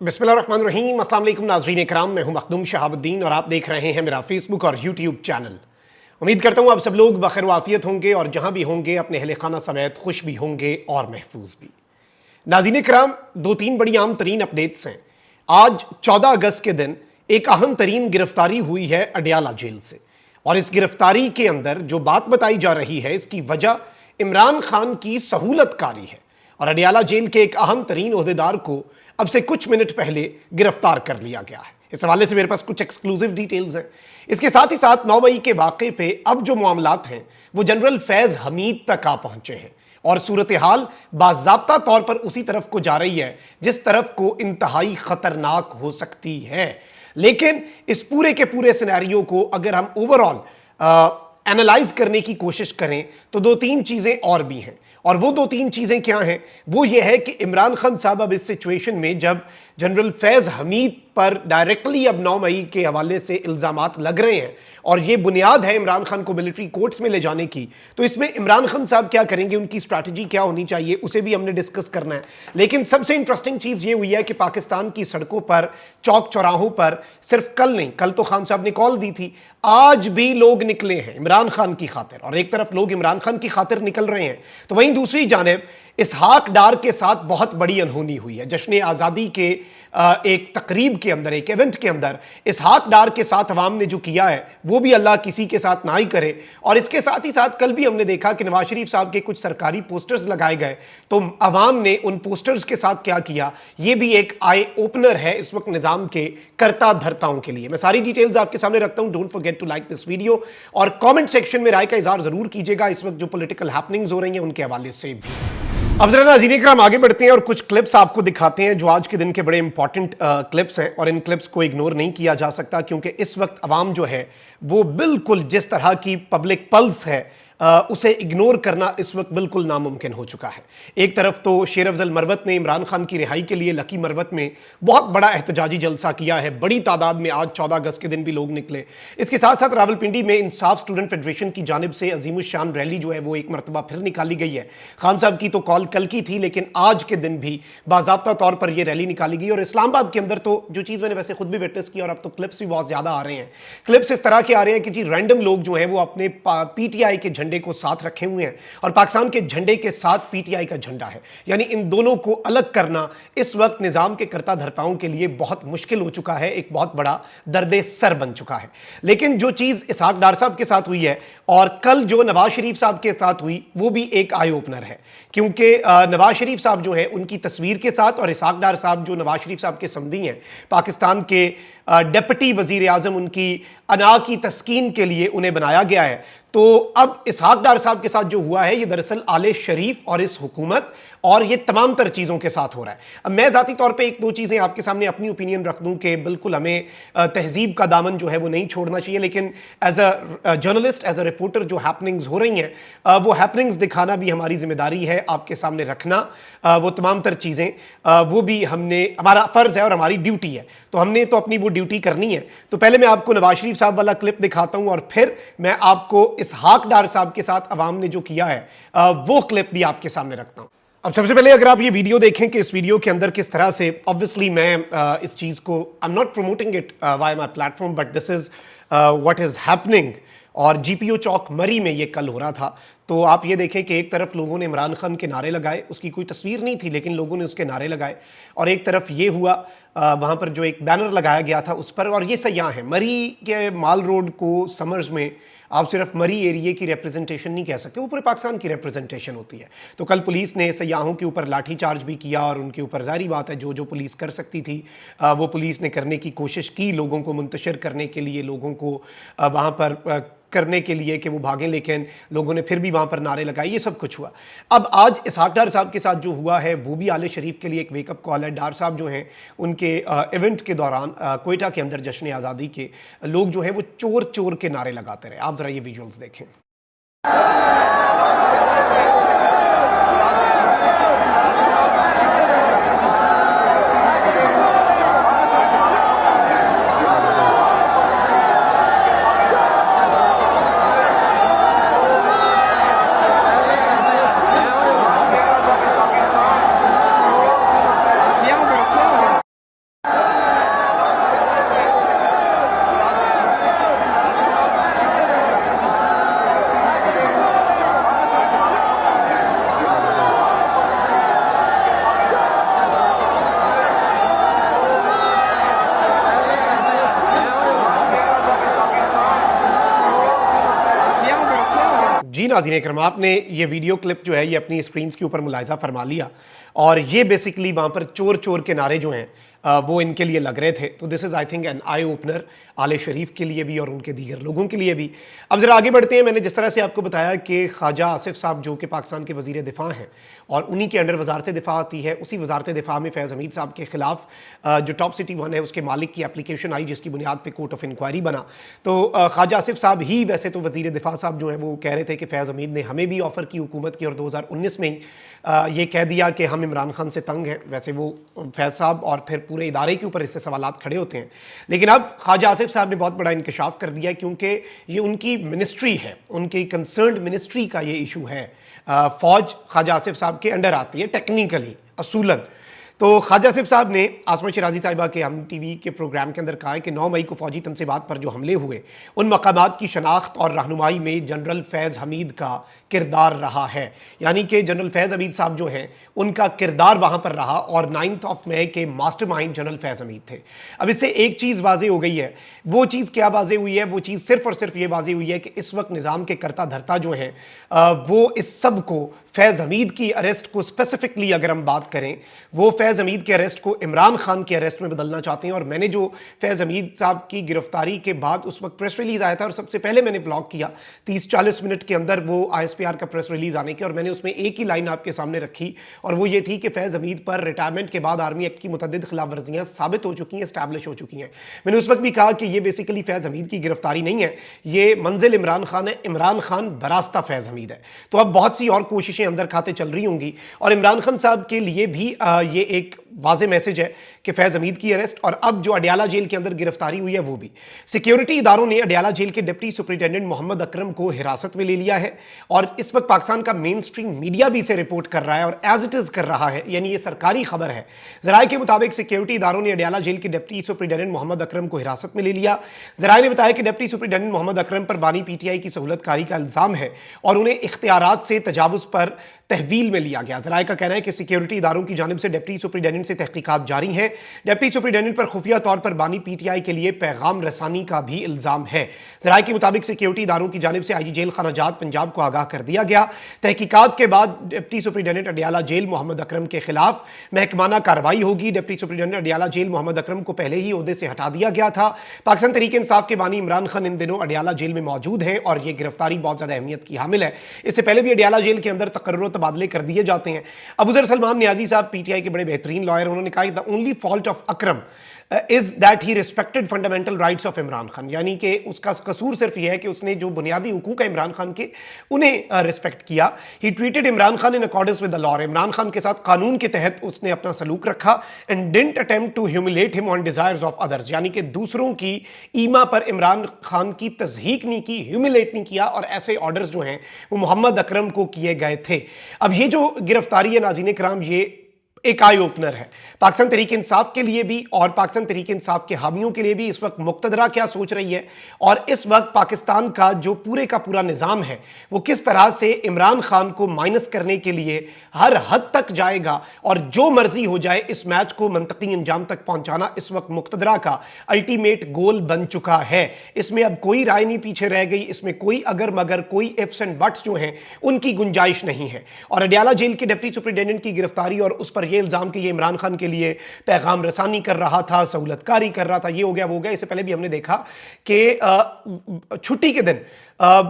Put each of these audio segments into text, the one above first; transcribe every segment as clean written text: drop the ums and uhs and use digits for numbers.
बिस्मिल्लाहिर्रहमानिर्रहीम। अस्सलाम वालेकुम नाज़रीन इकराम, मैं हूं मखदूम शहाबुद्दीन और आप देख रहे हैं मेरा फेसबुक और यूट्यूब चैनल। उम्मीद करता हूं आप सब लोग बखैर वाफियत होंगे और जहां भी होंगे अपने अहले खाना समेत खुश भी होंगे और महफूज भी। नाज़रीन इकराम, दो तीन बड़ी आम तरीन अपडेट्स हैं। आज 14 अगस्त के दिन एक अहम तरीन गिरफ्तारी हुई है अडयाला जेल से, और इस गिरफ्तारी के अंदर जो बात बताई जा रही है इसकी वजह इमरान खान की सहूलतकारी है, और अडयाला जेल के एक अहम तरीन ओहदेदार को अब से कुछ मिनट पहले गिरफ्तार कर लिया गया है। इस हवाले से मेरे पास कुछ एक्सक्लूसिव डिटेल्स हैं। इसके साथ ही साथ 9 मई के वाक़े पे अब जो मामलात हैं वो जनरल फैज़ हमीद तक आ पहुंचे हैं, और सूरत हाल बाज़ाब्ता तौर पर उसी तरफ को जा रही है जिस तरफ को इंतहाई खतरनाक हो सकती है। लेकिन इस पूरे के पूरे सिनेरियो को अगर हम ओवरऑल एनालाइज करने की कोशिश करें तो दो तीन चीजें और भी हैं, और वो दो तीन चीजें क्या हैं? वो ये है कि इमरान खान साहब अब इस सिचुएशन में जब जनरल फैज़ हमीद पर डायरेक्टली अब 9 मई के हवाले से इल्जामात लग रहे हैं और ये बुनियाद है इमरान खान को मिलिट्री कोर्ट्स में ले जाने की, तो इसमें इमरान खान साहब क्या करेंगे, उनकी स्ट्रैटेजी क्या होनी चाहिए, उसे भी हमने डिस्कस करना है। लेकिन सबसे इंटरेस्टिंग चीज ये हुई है कि पाकिस्तान की सड़कों पर, चौक चौराहों पर, सिर्फ कल नहीं, कल तो खान साहब ने कॉल दी थी, आज भी लोग निकले हैं इमरान खान की खातिर, और एक तरफ लोग इमरान खान की खातिर निकल रहे हैं तो वहीं दूसरी जानिब इसहाक डार के साथ बहुत बड़ी अनहोनी हुई है। जश्न आज़ादी के एक तकरीब के अंदर, एक इवेंट के अंदर इसहाक डार के साथ अवाम ने जो किया है वो भी अल्लाह किसी के साथ ना ही करे। और इसके साथ ही साथ कल भी हमने देखा कि नवाज शरीफ साहब के कुछ सरकारी पोस्टर्स लगाए गए, तो अवाम ने उन पोस्टर्स के साथ क्या किया, ये भी एक आई ओपनर है इस वक्त निज़ाम के करता धरताओं के लिए। मैं सारी डिटेल्स आपके सामने रखता हूं। Don't forget to like this video और कमेंट सेक्शन में राय का इजहार जरूर कीजिएगा इस वक्त जो पॉलिटिकल हैपनिंग्स हो रही हैं उनके हवाले से भी। अब जरा नाज़रीन इकराम आगे बढ़ते हैं और कुछ क्लिप्स आपको दिखाते हैं जो आज के दिन के बड़े इंपॉर्टेंट क्लिप्स हैं, और इन क्लिप्स को इग्नोर नहीं किया जा सकता क्योंकि इस वक्त अवाम जो है वो बिल्कुल जिस तरह की पब्लिक पल्स है उसे इग्नोर करना इस वक्त बिल्कुल नामुमकिन हो चुका है। एक तरफ तो शेर अफजल मरवत ने इमरान खान की रिहाई के लिए लकी मरवत में बहुत बड़ा एहतजाजी जलसा किया है, बड़ी तादाद में आज 14 अगस्त के दिन भी लोग निकले। इसके साथ साथ रावलपिंडी में इंसाफ स्टूडेंट फेडरेशन की जानिब से अजीमुशान रैली जो है वो एक मरतबा फिर निकाली गई है। खान साहब की तो कॉल कल की थी, लेकिन आज के दिन भी बाज़ाब्ता तौर पर यह रैली निकाली गई। और इस्लामाबाद के अंदर तो जो चीज़ मैंने वैसे खुद भी विटनेस की, और अब तो क्लिप्स भी बहुत ज़्यादा आ रहे हैं, क्लिप्स इस तरह के आ रहे हैं कि जी रैंडम लोग जो है वो अपने पीटीआई के झंडे को साथ रखे हुए हैं, और पाकिस्तान के झंडे के साथ पीटीआई का झंडा है। यानी इन दोनों को अलग करना इस वक्त निजाम के करता धर्ताओं के लिए बहुत मुश्किल हो चुका है, एक बहुत बड़ा दर्दे सर बन चुका है। लेकिन जो चीज इसहाक डार साहब के साथ हुई है और कल जो नवाज शरीफ साहब के साथ हुई वो भी एक आई ओपनर है, क्योंकि नवाज शरीफ साहब जो है उनकी तस्वीर के साथ, और इसहाक डार साहब जो नवाज शरीफ साहब के समधी हैं, पाकिस्तान के डिप्टी वजीर आजम, उनकी अना की तस्कीन के लिए उन्हें बनाया गया है। तो अब इसहाक डार साहब के साथ जो हुआ है ये दरअसल आले शरीफ और इस हुकूमत और ये तमाम तर चीज़ों के साथ हो रहा है। अब मैं ज़ाती तौर पे एक दो चीज़ें आपके सामने अपनी ओपिनियन रख दूं कि बिल्कुल हमें तहजीब का दामन जो है वो नहीं छोड़ना चाहिए, लेकिन as a journalist, as a reporter जो हैपनिंग्स हो रही हैं वो हैपनिंग्स दिखाना भी हमारी जिम्मेदारी है, आपके सामने रखना वो तमाम तर चीज़ें वो भी हमने, हमारा फ़र्ज़ है और हमारी ड्यूटी है, तो हमने तो अपनी वो ड्यूटी करनी है। तो पहले मैं आपको नवाज शरीफ साहब वाला क्लिप दिखाता हूँ और फिर मैं आपको इसहाक डार साहब के साथ अवाम ने जो किया है वो क्लिप भी आपके सामने रखता हूं। अब सबसे पहले अगर आप ये वीडियो देखें कि इस वीडियो के अंदर किस तरह से, ऑब्वियसली मैं इस चीज को, I am not promoting it why my platform, but this is what is happening, और जीपीओ चौक मरी में ये कल हो रहा था। तो आप ये देखें कि एक तरफ लोगों ने इमरान खान के नारे लगाए, उसकी कोई तस्वीर नहीं थी लेकिन लोगों ने उसके नारे लगाए, और एक तरफ ये हुआ वहाँ पर जो एक बैनर लगाया गया था उस पर, और ये सयाह है मरी के माल रोड को समर्स में आप सिर्फ मरी एरिया की रिप्रेजेंटेशन नहीं कह सकते, वो पूरे पाकिस्तान की रिप्रेजेंटेशन होती है। तो कल पुलिस ने सयाहों के ऊपर लाठीचार्ज भी किया, और उनके ऊपर जारी बात है जो जो पुलिस कर सकती थी वो पुलिस ने करने की कोशिश की, लोगों को मुंतशिर करने के लिए, लोगों को वहाँ पर करने के लिए कि वो भागें, लेकिन लोगों ने फिर भी वहाँ पर नारे लगाए, ये सब कुछ हुआ। अब आज इसहाक डार साहब के साथ जो हुआ है वो भी आले शरीफ के लिए एक वेकअप कॉल है। डार साहब जो हैं उनके इवेंट के दौरान कोयटा के अंदर जश्न आज़ादी के लोग जो हैं वो चोर चोर के नारे लगाते रहे। आप जरा ये विजुअल्स देखें। जी नाज़रीन इकराम, आपने ये वीडियो क्लिप जो है ये अपनी स्क्रीन के ऊपर मुलाहिज़ा फरमा लिया और ये बेसिकली वहाँ पर चोर चोर के नारे जो हैं वो इनके लिए लग रहे थे। तो this is I think an eye opener आले शरीफ के लिए भी और उनके दीगर लोगों के लिए भी। अब ज़रा आगे बढ़ते हैं। मैंने जिस तरह से आपको बताया कि ख्वाजा आसिफ साहब जो कि पाकिस्तान के वज़ीर दिफ़ा हैं और उन्हीं के अंडर वजारत दिफ़ा आती है, उसी वजारत दिफ़ा में फैज़ हमीद साहब के खिलाफ जो टॉप सिटी वन है उसके मालिक की एप्लीकेशन आई, जिसकी बुनियाद पर कोर्ट ऑफ इंक्वायरी बना। तो ख्वाजा आसिफ साहब ही वैसे तो वज़ीर दिफ़ा साहब जो है वो कह रहे थे कि फैज़ हमीद ने हमें भी ऑफ़र की हुकूमत की और 2019 में ही ये कह दिया कि हम इमरान खान से तंग हैं। वैसे वो फैज़ साहब और फिर पूरे इदारे के ऊपर इससे सवालात खड़े होते हैं, लेकिन अब ख्वाजा आसिफ साहब ने बहुत बड़ा इंकशाफ कर दिया क्योंकि ये उनकी मिनिस्ट्री है, उनकी कंसर्न्ड मिनिस्ट्री का ये इशू है। फौज ख्वाजा आसिफ साहब के अंडर आती है टेक्निकली, असूलन। तो ख्वाजा आसिफ साहब ने आसमा शिराजी साहिबा के हम टीवी के प्रोग्राम के अंदर कहा है कि 9 मई को फौजी तनसीबात पर जो हमले हुए उन मकामात की शनाख्त और रहनुमाई में जनरल फैज़ हमीद का किरदार रहा है। यानी कि जनरल फैज़ हमीद साहब जो हैं उनका किरदार वहाँ पर रहा और 9 मई के मास्टरमाइंड जनरल फैज़ हमीद थे। अब इससे एक चीज़ वाज़े हो गई है। वो चीज़ क्या वाज़े हुई है? वो चीज़ सिर्फ और सिर्फ ये वाज़े हुई है कि इस वक्त निज़ाम के करता धरता जो हैं वो इस सब को, फैज़ हमीद की अरेस्ट को स्पेसिफिकली अगर हम बात करें, वो फैज़ हमीद के अरेस्ट को इमरान खान के अरेस्ट में बदलना चाहते हैं। और मैंने जो फैज़ हमीद साहब की गिरफ्तारी के बाद उस वक्त प्रेस रिलीज आया था और सबसे पहले मैंने ब्लॉग किया 30-40 मिनट के अंदर वो ISPR का प्रेस रिलीज आने के, और मैंने उसमें एक ही लाइन आपके सामने रखी और वो ये थी कि फैज़ हमीद पर रिटायरमेंट के बाद आर्मी एक्ट की मुतअद्दिद खिलाफ वर्जियाँ साबित हो चुकी हैं, स्टैब्लिश हो चुकी हैं। मैंने उस वक्त भी कहा कि ये बेसिकली फैज़ हमीद की गिरफ्तारी नहीं है, ये मंजिल इमरान खान है, इमरान खान बरास्ता फैज़ हमीद है। तो अब बहुत सी और कोशिशें अंदर खाते चल रही होंगी और इमरान खान साहब के लिए भी ये एक वाज़े मैसेज है कि फैज़ हमीद की अरेस्ट और अब जो अडियाला जेल के अंदर गिरफ्तारी हुई है वो भी। सिक्योरिटी इदारों ने अडियाला जेल के डिप्टी सुपरिटेंडेंट मोहम्मद अकरम को हिरासत में ले लिया है और इस वक्त पाकिस्तान का मेन स्ट्रीम मीडिया भी इसे रिपोर्ट कर रहा है और एज इट इज़ कर रहा है, यानी ये सरकारी खबर है। ज़राए के मुताबिक सिक्योरिटी इदारों ने अडियाला जेल के डिप्टी सुपरिटेंडेंट मोहम्मद अकरम को हिरासत में ले लिया। ज़राए ने बताया कि डिप्टी सुपरिटेंडेंट मोहम्मद अकरम पर बानी PTI की सहूलतकारी का इल्ज़ाम है और उन्हें इख्तियारात से तजावुज़ पर तहवील में लिया गया। ज़राए का कहना है कि सिक्योरिटी इदारों की जानिब से डिप्टी सुपरिटेंडेंट से तहकीकात जारी हैं। डिप्टी सुपरिटेंडेंट पर खुफिया तौर पर बानी PTI के लिए पैगाम रसानी का भी इल्ज़ाम है। ज़राए के मुताबिक सिक्योरिटी इदारों की जानिब से IG जेल खानाजात पंजाब को आगाह कर दिया गया। तहकीकात के बाद deputy superintendent Adiala jail Mohammad Akram के खिलाफ महकमाना कार्रवाई होगी। Deputy superintendent Adiala jail Mohammad Akram को पहले ही ओहदे से हटा दिया गया था। पाकिस्तान तहरीक इंसाफ के बानी इमरान खान इन दिनों अडियाला जेल में मौजूद हैं और यह गिरफ्तारी बहुत ज़्यादा अहमियत की हामिल है। इससे पहले भी अडियाला जेल के अंदर तकर्रुर तबादले कर दिए जाते हैं। अबूजर सलमान नियाजी साहब PTI के बड़े बेहतरीन लॉयर, उन्होंने कहा the only fault of Akram is that he respected fundamental rights of Imran Khan, यानी कि उसका कसूर सिर्फ यह है कि उसने जो बुनियादी हुकूक है इमरान खान के उन्हें रिस्पेक्ट किया। He treated Imran Khan in accordance with the law, Imran Khan के साथ कानून के तहत उसने अपना सलूक रखा। And didn't attempt to humiliate him on desires of others, यानी कि दूसरों की ईमा पर इमरान खान की तज़हीक नहीं की, ह्यूमिलेट नहीं किया और ऐसे ऑर्डर्स जो हैं वो मोहम्मद अकरम को किए गए थे। अब ये जो गिरफ्तारी है नाज़रीन कराम, ये एक आई ओपनर है पाकिस्तान तहरीक इंसाफ के लिए भी और पाकिस्तान तहरीक इंसाफ के हामियों के लिए भी। इस वक्त मुक्तदरा क्या सोच रही है और इस वक्त पाकिस्तान का जो पूरे का पूरा निज़ाम है वो किस तरह से इमरान खान को माइनस करने के लिए हर हद तक जाएगा और जो मर्जी हो जाए इस मैच को मंतकी अंजाम तक पहुंचाना इस वक्त मुक्तदरा का अल्टीमेट गोल बन चुका है। इसमें अब कोई राय नहीं पीछे रह गई, इसमें कोई अगर मगर, कोई इफ्स एंड बट्स जो हैं उनकी गुंजाइश नहीं है। और अडियाला जेल के डिप्टी सुपरिटेंडेंट की गिरफ्तारी और उस पर इल्जाम कि ये इमरान खान के लिए पैगाम रसानी कर रहा था, सहूलतकारी कर रहा था, ये हो गया वो हो गया। इससे पहले भी हमने देखा कि छुट्टी के दिन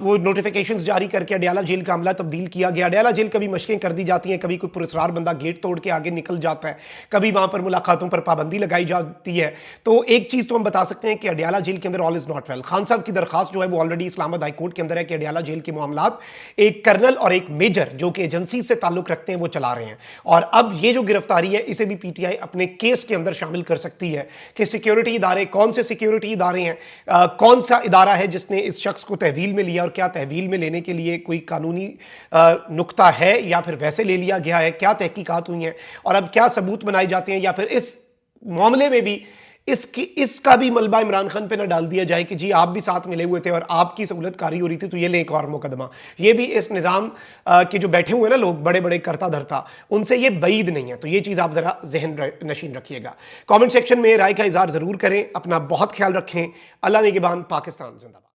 वो नोटिफिकेशंस जारी करके अडियाला जेल का अमला तब्दील किया गया। अडियाला जेल कभी मशकें कर दी जाती हैं, कभी कोई पुरस्कार बंदा गेट तोड़ के आगे निकल जाता है, कभी वहां पर मुलाकातों पर पाबंदी लगाई जाती है। तो एक चीज तो हम बता सकते हैं कि अडियाला जेल के अंदर all is not well. Khan साहब की दरखास्त जो है वो ऑलरेडी इस्लामाबाद हाई कोर्ट के अंदर है कि अडियाला जेल के मामलात एक कर्नल और एक मेजर जो कि एजेंसी से ताल्लुक रखते हैं वो चला रहे हैं। और अब ये जो गिरफ्तारी है इसे भी PTI अपने केस के अंदर शामिल कर सकती है कि सिक्योरिटी इदारे कौन से सिक्योरिटी इदारे हैं, कौन सा इदारा है जिसने इस शख्स को तहवील में लिया और क्या तहवील में लेने के लिए कोई कानूनी नुक्ता है या फिर वैसे ले लिया गया है, क्या तहकीकात हुई हैं और अब क्या सबूत बनाए जाते हैं, या फिर इस मामले में भी इसका भी मलबा इमरान खान पे ना डाल दिया जाए कि जी आप भी साथ मिले हुए थे और आपकी सहूलतकारी हो रही थी तो ये ले एक और मुकदमा। ये भी इस निज़ाम के जो बैठे हुए ना लोग बड़े बड़े करता धरता, उनसे ये बैद नहीं है। तो ये चीज़ आप ज़रा जहन नशीन रखिएगा। कमेंट सेक्शन में राय का इजहार ज़रूर करें। अपना बहुत ख्याल रखें। अल्लाह निगहबान। पाकिस्तान जिंदाबाद।